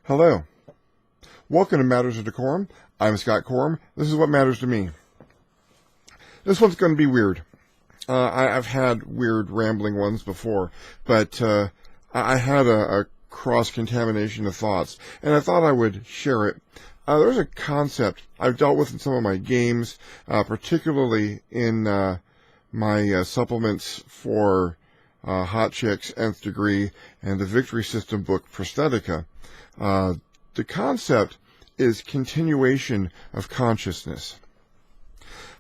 Hello. Welcome to Matters of DeCorum. I'm Scott Corum. This is what matters to me. This one's going to be weird. I've had weird rambling ones before, but I had a cross-contamination of thoughts, and I thought I would share it. There's a concept I've dealt with in some of my games, particularly in my supplements for Hot Chicks, Nth Degree, and the Victory System book, Prosthetica. The concept is continuation of consciousness.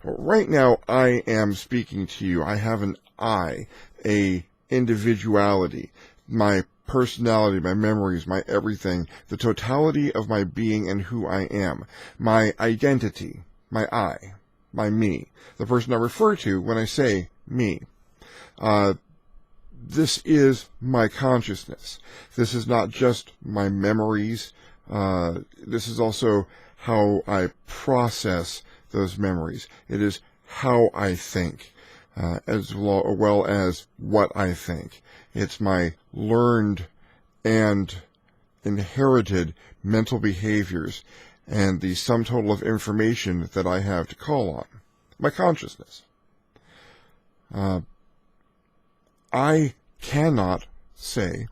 Right now, I am speaking to you. I have an I, a individuality, my personality, my memories, my everything, the totality of my being and who I am, my identity, my I, my me, the person I refer to when I say me. This is my consciousness. This is not just my memories. This is also how I process those memories. It is how I think, as well as what I think. It's my learned and inherited mental behaviors and the sum total of information that I have to call on. My consciousness. I cannot say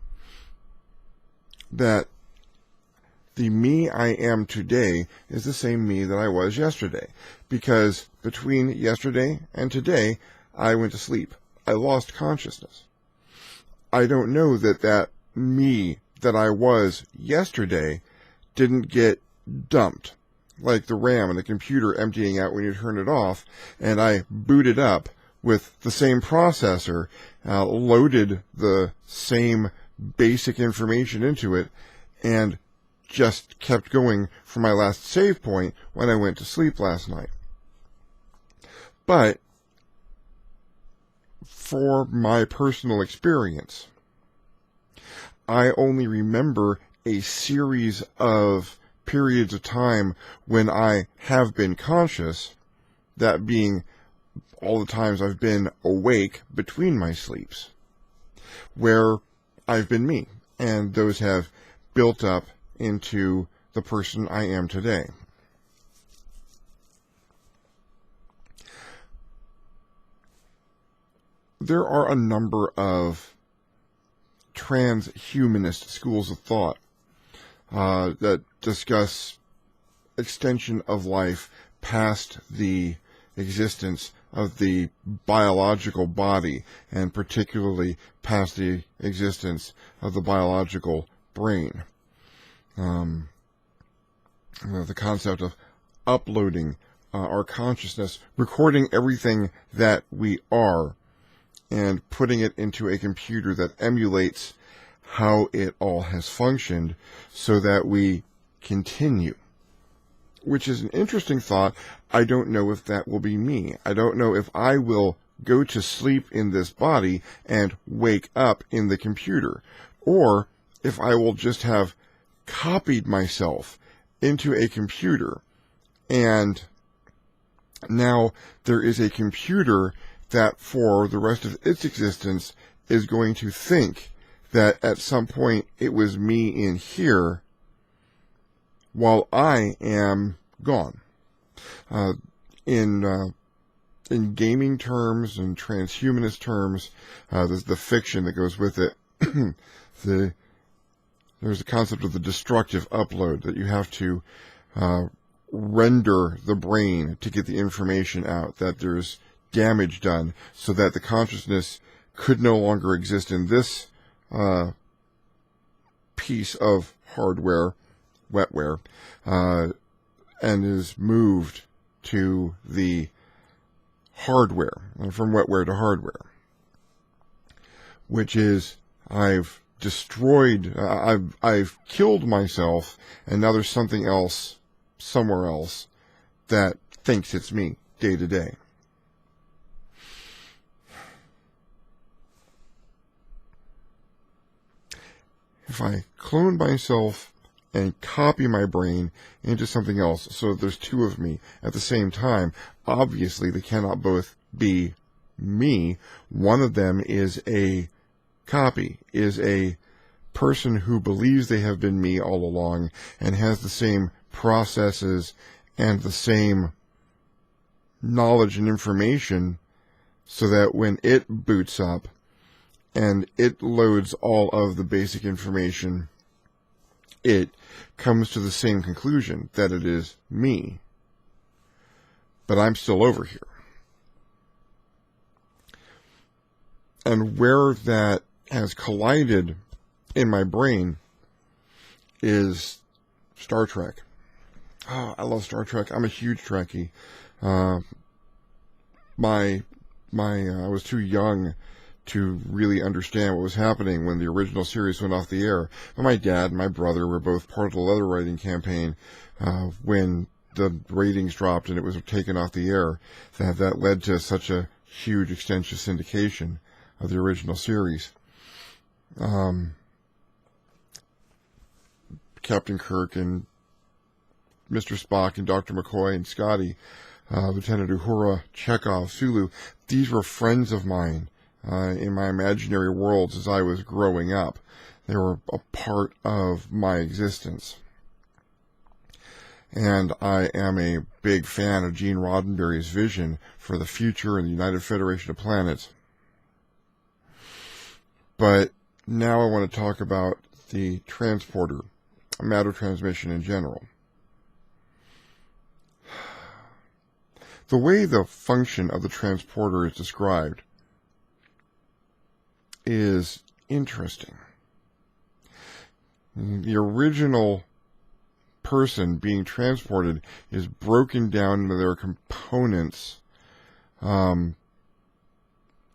that the me I am today is the same me that I was yesterday, because between yesterday and today, I went to sleep. I lost consciousness. I don't know that me that I was yesterday didn't get dumped, like the RAM in the computer emptying out when you turn it off, and I booted up with the same processor, loaded the same basic information into it, and just kept going from my last save point when I went to sleep last night. But for my personal experience, I only remember a series of periods of time when I have been conscious, that being all the times I've been awake between my sleeps, where I've been me, and those have built up into the person I am today. There are a number of transhumanist schools of thought that discuss extension of life past the existence of the biological body, and particularly past the existence of the biological brain. The concept of uploading our consciousness, recording everything that we are, and putting it into a computer that emulates how it all has functioned so that we continue. Which is an interesting thought. I don't know if that will be me. I don't know if I will go to sleep in this body and wake up in the computer, or if I will just have copied myself into a computer, and now there is a computer that for the rest of its existence is going to think that at some point it was me in here while I am gone. In gaming terms and transhumanist terms, there's the fiction that goes with it. There's the concept of the destructive upload, that you have to render the brain to get the information out, that there's damage done so that the consciousness could no longer exist in this piece of hardware, wetware, and is moved to the hardware, from wetware to hardware, which is I've destroyed, I've killed myself, and now there's something else somewhere else that thinks it's me day to day. If I clone myself and copy my brain into something else so there's two of me at the same time, obviously they cannot both be me. One of them is a copy, is a person who believes they have been me all along and has the same processes and the same knowledge and information, so that when it boots up and it loads all of the basic information, it comes to the same conclusion that it is me. But I'm still over here. And where that has collided in my brain is Star Trek. Oh, I love Star Trek. I'm a huge Trekkie. I was too young to really understand what was happening when the original series went off the air. But my dad and my brother were both part of the letter writing campaign when the ratings dropped and it was taken off the air. That led to such a huge extensive syndication of the original series. Captain Kirk and Mr. Spock and Dr. McCoy and Scotty, Lieutenant Uhura, Chekhov, Sulu, these were friends of mine in my imaginary worlds as I was growing up. They were a part of my existence. And I am a big fan of Gene Roddenberry's vision for the future and the United Federation of Planets. But now I want to talk about the transporter, matter transmission in general. The way the function of the transporter is described is interesting. The original person being transported is broken down into their components,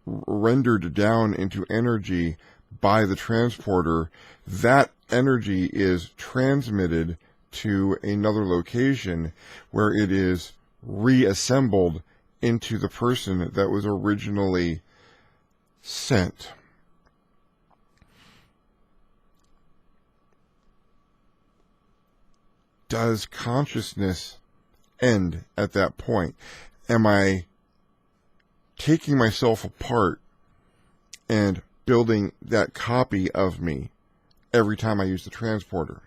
rendered down into energy by the transporter. That energy is transmitted to another location where it is reassembled into the person that was originally sent. Does consciousness end at that point? Am I taking myself apart and building that copy of me every time I use the transporter?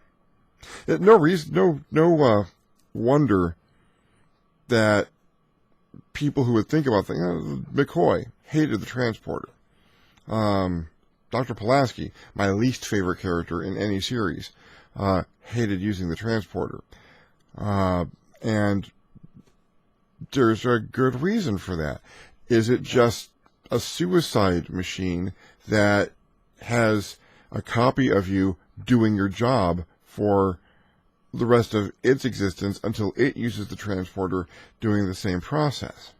No wonder that people who would think about things, McCoy hated the transporter. Dr. Pulaski, my least favorite character in any series, hated using the transporter. And there's a good reason for that. Is it just a suicide machine that has a copy of you doing your job for the rest of its existence until it uses the transporter doing the same process?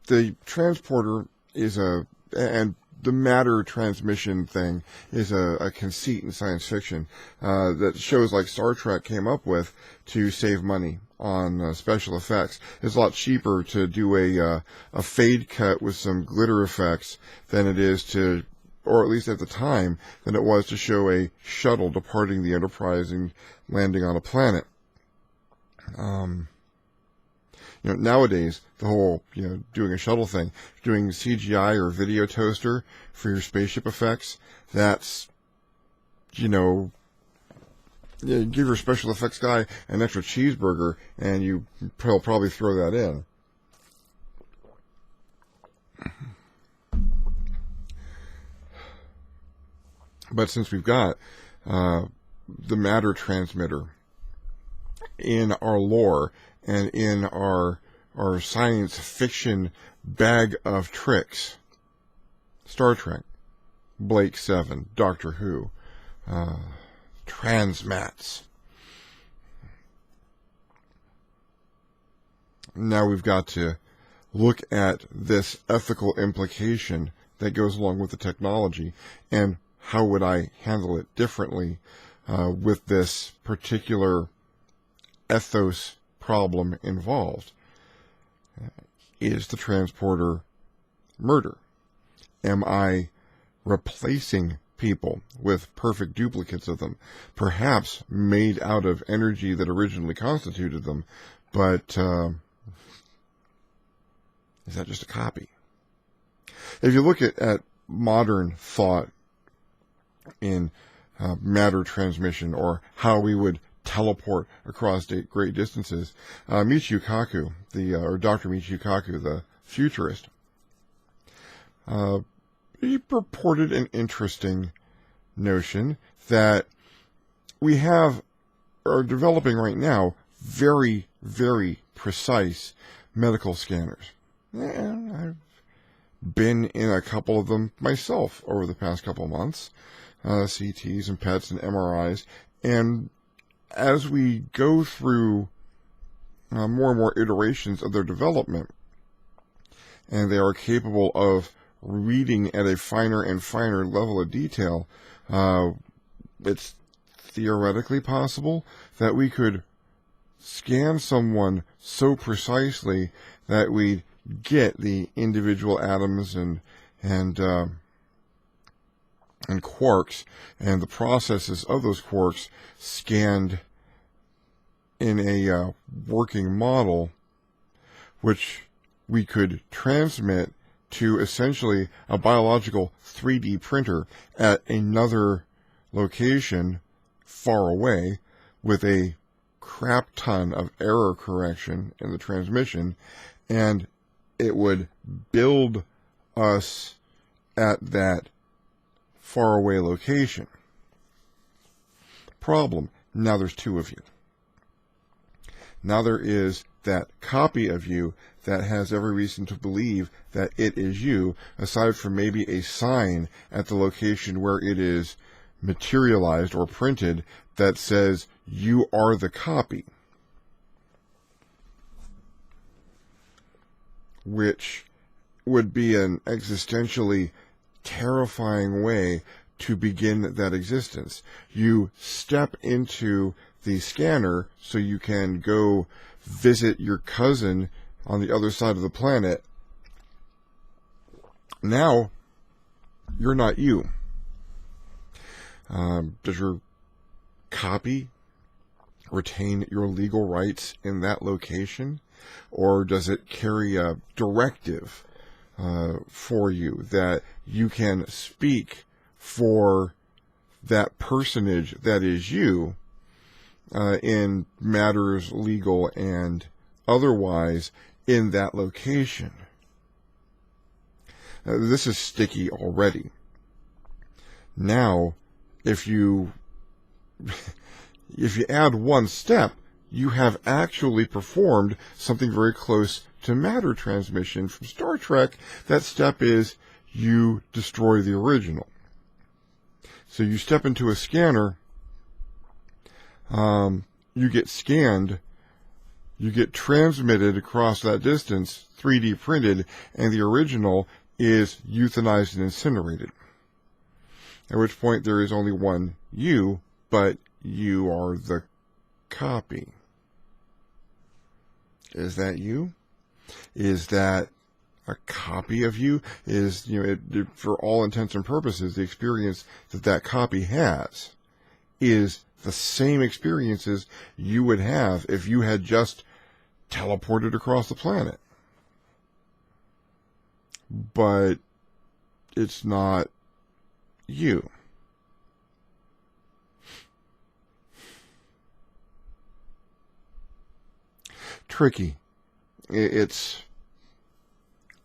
The transporter is and the matter transmission thing is a conceit in science fiction that shows like Star Trek came up with to save money on special effects. It's a lot cheaper to do a fade cut with some glitter effects than it is to, or at least at the time, than it was to show a shuttle departing the Enterprise and landing on a planet. Nowadays, the whole, doing a shuttle thing, doing CGI or video toaster for your spaceship effects, that's, give your special effects guy an extra cheeseburger and he'll probably throw that in. But since we've got the matter transmitter in our lore and in our science fiction bag of tricks, Star Trek, Blake 7, Doctor Who, transmats. Now we've got to look at this ethical implication that goes along with the technology, and how would I handle it differently with this particular ethos problem involved. Is the transporter murder? Am I replacing people with perfect duplicates of them, perhaps made out of energy that originally constituted them, but is that just a copy? If you look at modern thought in matter transmission, or how we would teleport across great distances, Michio Kaku, or Dr. Michio Kaku, the futurist, he purported an interesting notion that we are developing right now very, very precise medical scanners. I've been in a couple of them myself over the past couple of months, CTs and PETs and MRIs, and as we go through more and more iterations of their development, and they are capable of reading at a finer and finer level of detail, it's theoretically possible that we could scan someone so precisely that we get the individual atoms and quarks and the processes of those quarks scanned in a working model, which we could transmit to essentially a biological 3D printer at another location far away, with a crap ton of error correction in the transmission, and it would build us at that faraway location. Problem: now there's two of you. Now there is that copy of you that has every reason to believe that it is you, aside from maybe a sign at the location where it is materialized or printed that says you are the copy, which would be an existentially terrifying way to begin that existence. You step into the scanner so you can go visit your cousin on the other side of the planet. Now, you're not you. Does your copy retain your legal rights in that location? Or does it carry a directive for you that you can speak for that personage that is you in matters legal and otherwise in that location? This is sticky already. Now, if you add one step, you have actually performed something very close to matter transmission from Star Trek. That step is you destroy the original. So you step into a scanner, you get scanned, you get transmitted across that distance, 3D printed, and the original is euthanized and incinerated. At which point there is only one you, but you are the copy. Is that you? Is that a copy of you? Is, for all intents and purposes, the experience that copy has is the same experiences you would have if you had just teleported across the planet. But it's not you. Tricky. It's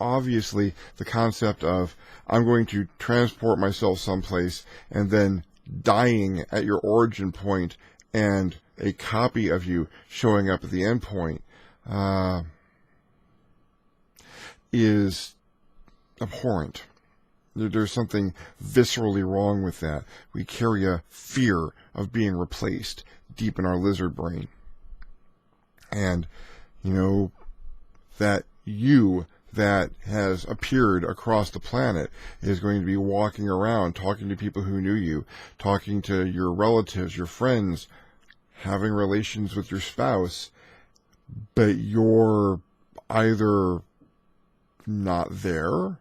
obviously the concept of I'm going to transport myself someplace and then dying at your origin point and a copy of you showing up at the end point is abhorrent. There's something viscerally wrong with that. We carry a fear of being replaced deep in our lizard brain. And, that you that has appeared across the planet is going to be walking around, talking to people who knew you, talking to your relatives, your friends, having relations with your spouse, but you're either not there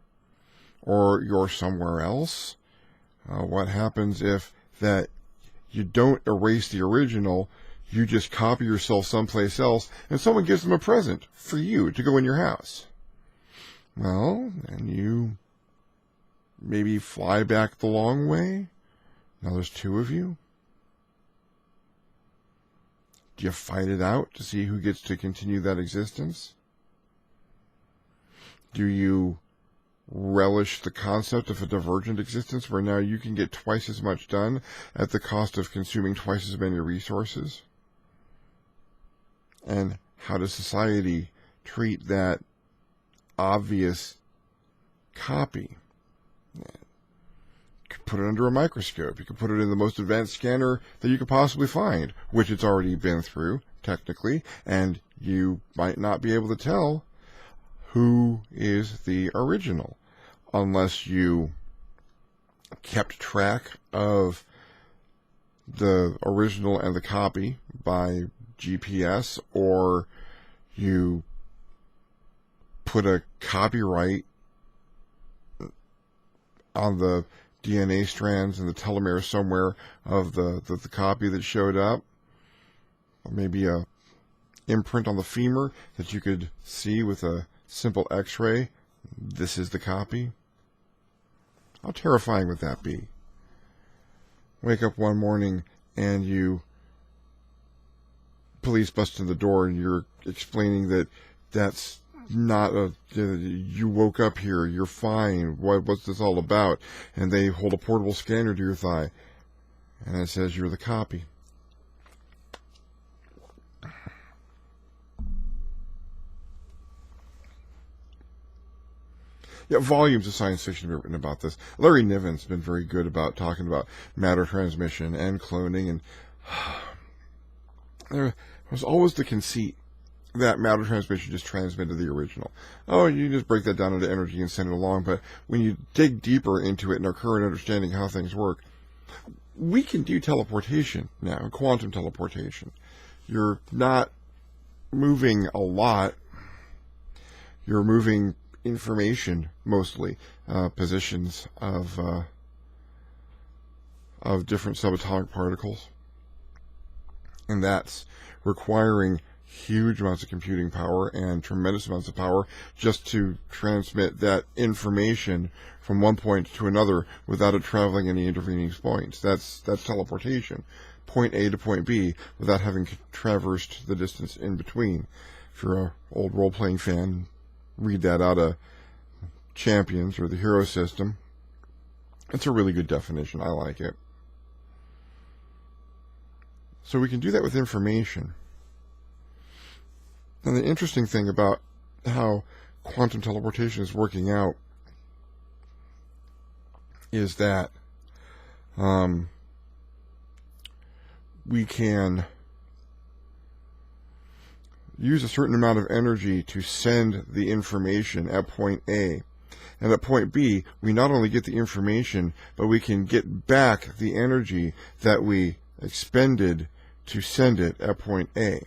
or you're somewhere else. What happens if that you don't erase the original, you just copy yourself someplace else, and someone gives them a present for you to go in your house? Well, then you maybe fly back the long way? Now there's two of you. Do you fight it out to see who gets to continue that existence? Do you relish the concept of a divergent existence where now you can get twice as much done at the cost of consuming twice as many resources? And how does society treat that obvious copy? You could put it under a microscope. You could put it in the most advanced scanner that you could possibly find, which it's already been through, technically, and you might not be able to tell who is the original unless you kept track of the original and the copy by GPS, or you put a copyright on the DNA strands and the telomere somewhere of the copy that showed up, or maybe a imprint on the femur that you could see with a simple x-ray. This is the copy. How terrifying would that be? Wake up one morning and police bust in the door and you're explaining that that's not you woke up here, you're fine, what's this all about? And they hold a portable scanner to your thigh and it says you're the copy. Yeah, volumes of science fiction have been written about this. Larry Niven's been very good about talking about matter transmission and cloning, and there was always the conceit that matter transmission just transmitted the original. Oh, you just break that down into energy and send it along, but when you dig deeper into it and our current understanding of how things work, we can do teleportation now, quantum teleportation. You're not moving a lot. You're moving information, mostly positions of different subatomic particles, and that's requiring huge amounts of computing power and tremendous amounts of power just to transmit that information from one point to another without it traveling any intervening points. That's teleportation, point A to point B, without having traversed the distance in between. If you're an old role-playing fan, read that out of Champions or the Hero System. It's a really good definition. I like it. So we can do that with information. And the interesting thing about how quantum teleportation is working out is that we can use a certain amount of energy to send the information at point A. And at point B, we not only get the information, but we can get back the energy that we expended to send it at point A,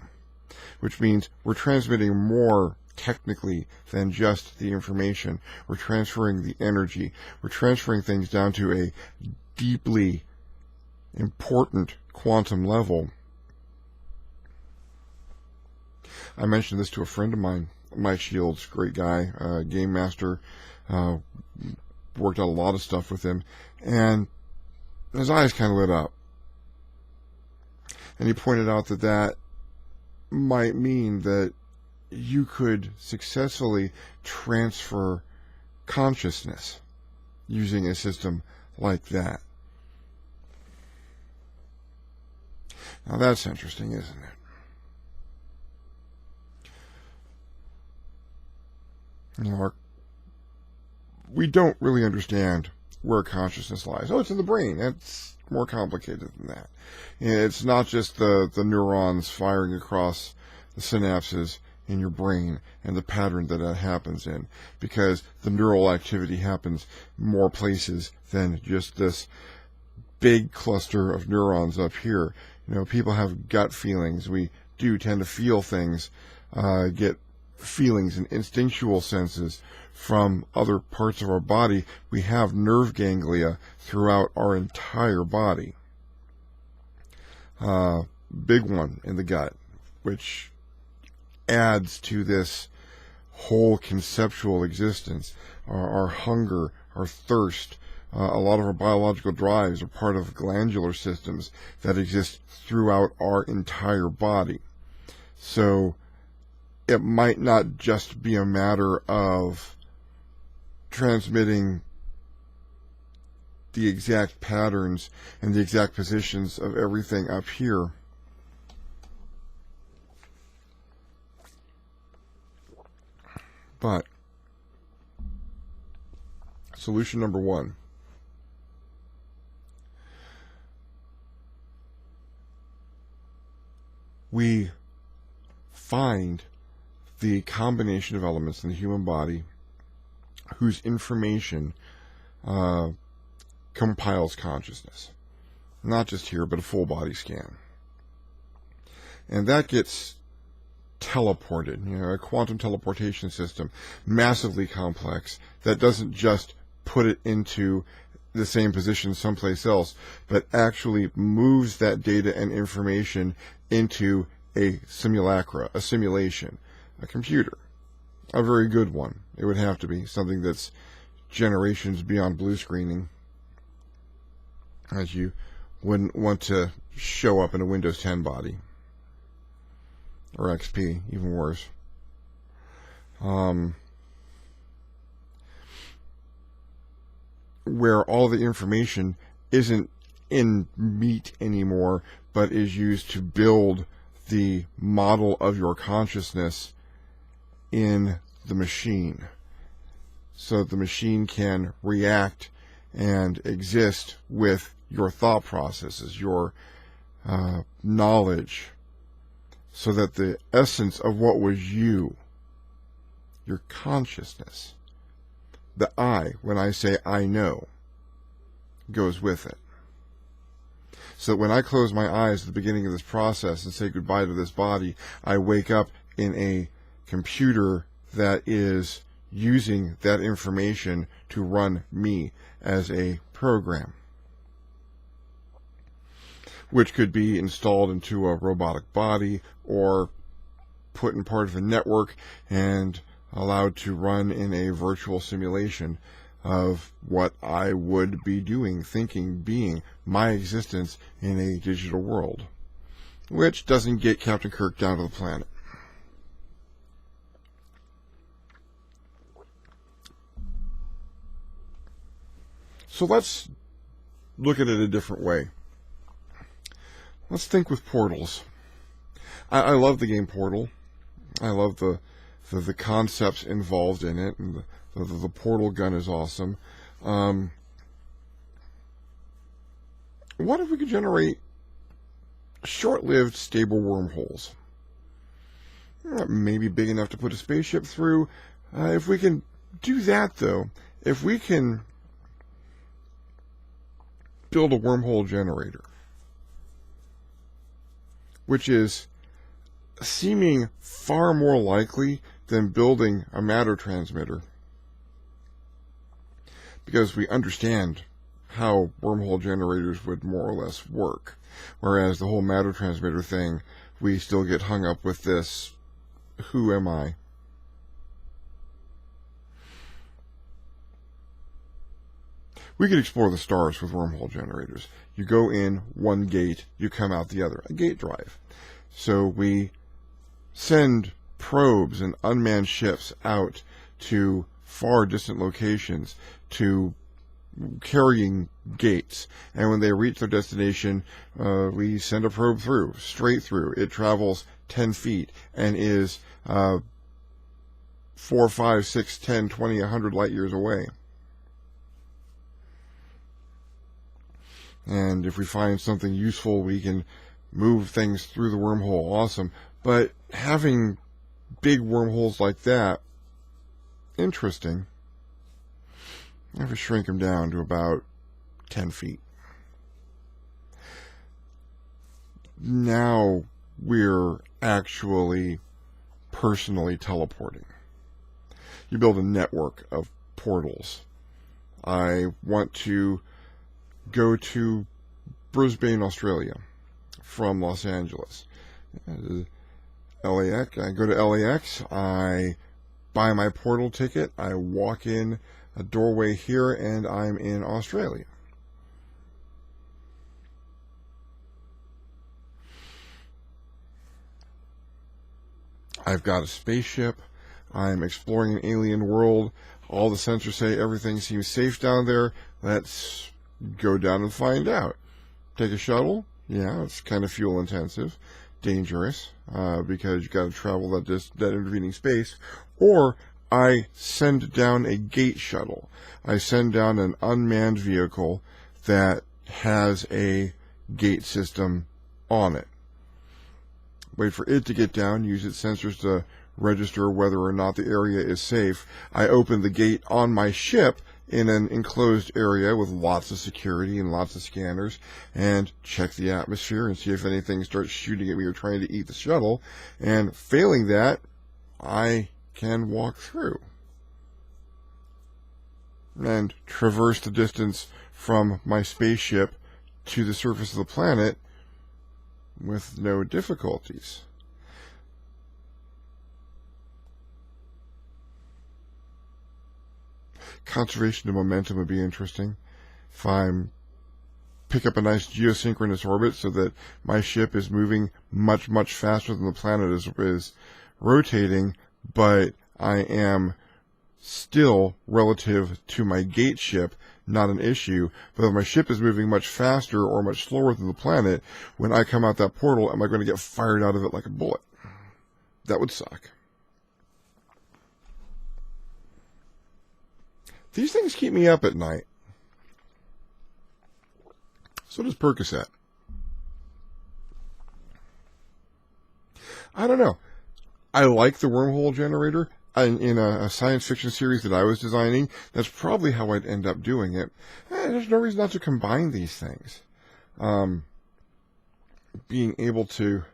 which means we're transmitting more technically than just the information. We're transferring the energy. We're transferring things down to a deeply important quantum level. I mentioned this to a friend of mine, Mike Shields, great guy, game master, worked out a lot of stuff with him, and his eyes kind of lit up. And he pointed out that that might mean that you could successfully transfer consciousness using a system like that. Now that's interesting, isn't it? You know, we don't really understand where consciousness lies. Oh, it's in the brain. It's more complicated than that. It's not just the neurons firing across the synapses in your brain and the pattern that happens in, because the neural activity happens more places than just this big cluster of neurons up here. You know, people have gut feelings. We do tend to feel things, get feelings and instinctual senses from other parts of our body. We have nerve ganglia throughout our entire body. Big one in the gut, which adds to this whole conceptual existence, our hunger, our thirst. A lot of our biological drives are part of glandular systems that exist throughout our entire body. So it might not just be a matter of transmitting the exact patterns and the exact positions of everything up here. But solution number one. We find the combination of elements in the human body whose information compiles consciousness. Not just here, but a full body scan. And that gets teleported, a quantum teleportation system, massively complex, that doesn't just put it into the same position someplace else, but actually moves that data and information into a simulacra, a simulation, a computer. A very good one. It would have to be something that's generations beyond blue screening, as you wouldn't want to show up in a Windows 10 body. Or XP, even worse. Where all the information isn't in meat anymore, but is used to build the model of your consciousness in the machine. So the machine can react and exist with your thought processes, your knowledge, so that the essence of what was you, your consciousness, the I, when I say I know, goes with it. So that when I close my eyes at the beginning of this process and say goodbye to this body, I wake up in a computer that is using that information to run me as a program, which could be installed into a robotic body or put in part of a network and allowed to run in a virtual simulation of what I would be doing, thinking, being, my existence in a digital world, which doesn't get Captain Kirk down to the planet. So let's look at it a different way. Let's think with portals. I love the game Portal. I love the concepts involved in it, and the portal gun is awesome. What if we could generate short-lived, stable wormholes? Maybe big enough to put a spaceship through. If we can do that, though, if we can build a wormhole generator, which is seeming far more likely than building a matter transmitter, because we understand how wormhole generators would more or less work, whereas the whole matter transmitter thing, we still get hung up with this, who am I? We could explore the stars with wormhole generators. You go in one gate, you come out the other, a gate drive. So we send probes and unmanned ships out to far distant locations to carrying gates. And when they reach their destination, we send a probe through, straight through. It travels 10 feet and is 4, 5, 6, 10, 20, 100 light years away. And if we find something useful, we can move things through the wormhole. Awesome. But having big wormholes like that, interesting. I have to shrink them down to about 10 feet. Now we're actually personally teleporting. You build a network of portals. I want to go to Brisbane, Australia, from Los Angeles. LAX. I go to LAX. I buy my portal ticket, I walk in a doorway here, and I'm in Australia. I've got a spaceship. I'm exploring an alien world. All the sensors say everything seems safe down there. Let's go down and find out. Take a shuttle? Yeah, it's kind of fuel intensive. Dangerous, because you got to travel that intervening space. Or I send down a gate shuttle. I send down an unmanned vehicle that has a gate system on it. Wait for it to get down, use its sensors to register whether or not the area is safe. I open the gate on my ship in an enclosed area with lots of security and lots of scanners, and check the atmosphere and see if anything starts shooting at me or trying to eat the shuttle. And failing that, I can walk through and traverse the distance from my spaceship to the surface of the planet with no difficulties. Conservation of momentum would be interesting. If I'm pick up a nice geosynchronous orbit so that my ship is moving much, much faster than the planet is rotating, but I am still, relative to my gate ship, not an issue. But if my ship is moving much faster or much slower than the planet, when I come out that portal, am I going to get fired out of it like a bullet? That would suck. These things keep me up at night. So does Percocet. I don't know. I like the wormhole generator. In a science fiction series that I was designing, that's probably how I'd end up doing it. There's no reason not to combine these things. Being able to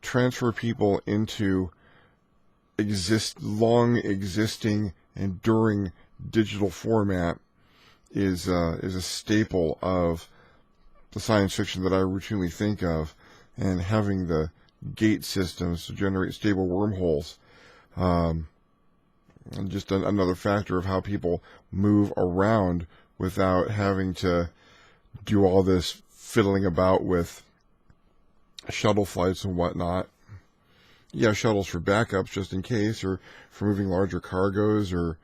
transfer people into long existing, enduring digital format is a staple of the science fiction that I routinely think of, and having the gate systems to generate stable wormholes. And just another factor of how people move around without having to do all this fiddling about with shuttle flights and whatnot. Yeah, shuttles for backups just in case, or for moving larger cargoes, or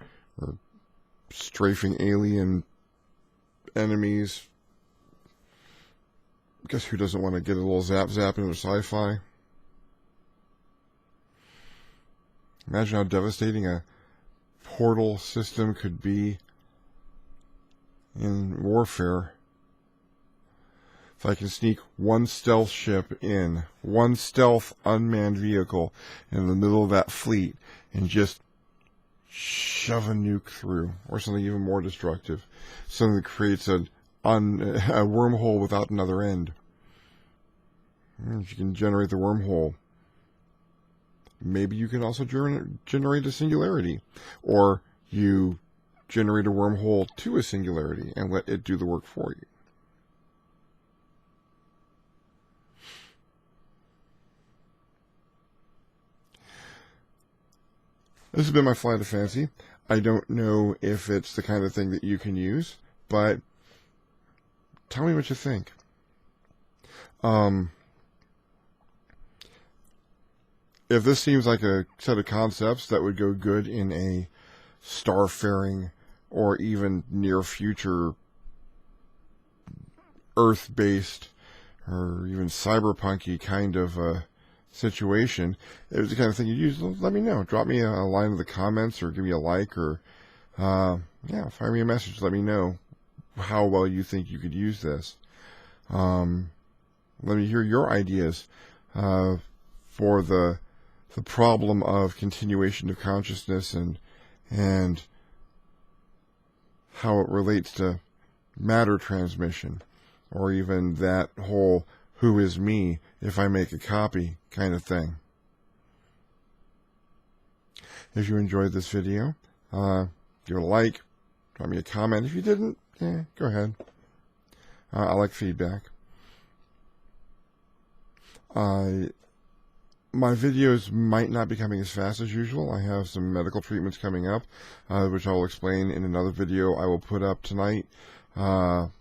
strafing alien enemies. Guess who doesn't want to get a little zap into sci-fi? Imagine how devastating a portal system could be in warfare. If I can sneak one stealth ship in, one stealth unmanned vehicle in the middle of that fleet, and just shove a nuke through, or something even more destructive, something that creates a wormhole without another end. If you can generate the wormhole, maybe you can also generate a singularity, or you generate a wormhole to a singularity and let it do the work for you. This has been my flight of fancy. I don't know if it's the kind of thing that you can use, but tell me what you think. If this seems like a set of concepts that would go good in a starfaring or even near future Earth-based or even cyberpunky kind of situation, if it's the kind of thing you use, let me know. Drop me a line in the comments, or give me a like, or fire me a message. Let me know how well you think you could use this. Let me hear your ideas for the problem of continuation of consciousness and how it relates to matter transmission, or even that whole "who is me if I make a copy" kind of thing. If you enjoyed this video, give it a like, drop me a comment. If you didn't, go ahead. I like feedback. My videos might not be coming as fast as usual. I have some medical treatments coming up, which I'll explain in another video I will put up tonight. But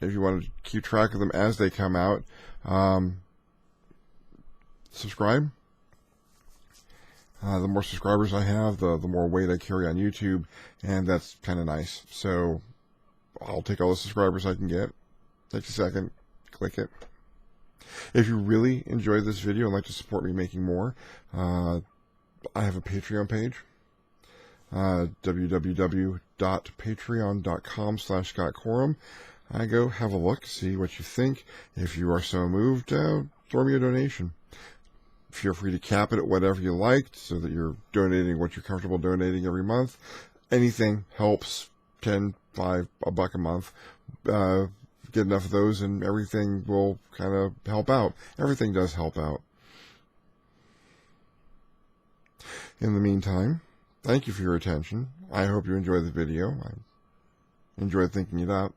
if you want to keep track of them as they come out, subscribe. The more subscribers I have, the more weight I carry on YouTube, and that's kind of nice. So I'll take all the subscribers I can get. Takes a second. Click it. If you really enjoyed this video and like to support me making more, I have a Patreon page, www.patreon.com/ScottCorum. Go have a look, see what you think. If you are so moved, throw me a donation. Feel free to cap it at whatever you like so that you're donating what you're comfortable donating every month. Anything helps. 10, 5, $1 a month. Get enough of those and everything will kind of help out. Everything does help out. In the meantime, thank you for your attention. I hope you enjoyed the video. I enjoyed thinking it up.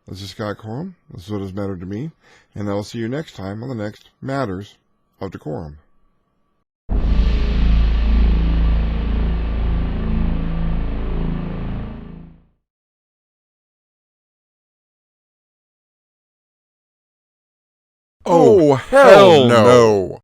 This is Scott Corum. This is what has mattered to me. And I'll see you next time on the next Matters of DeCorum. Oh, hell no.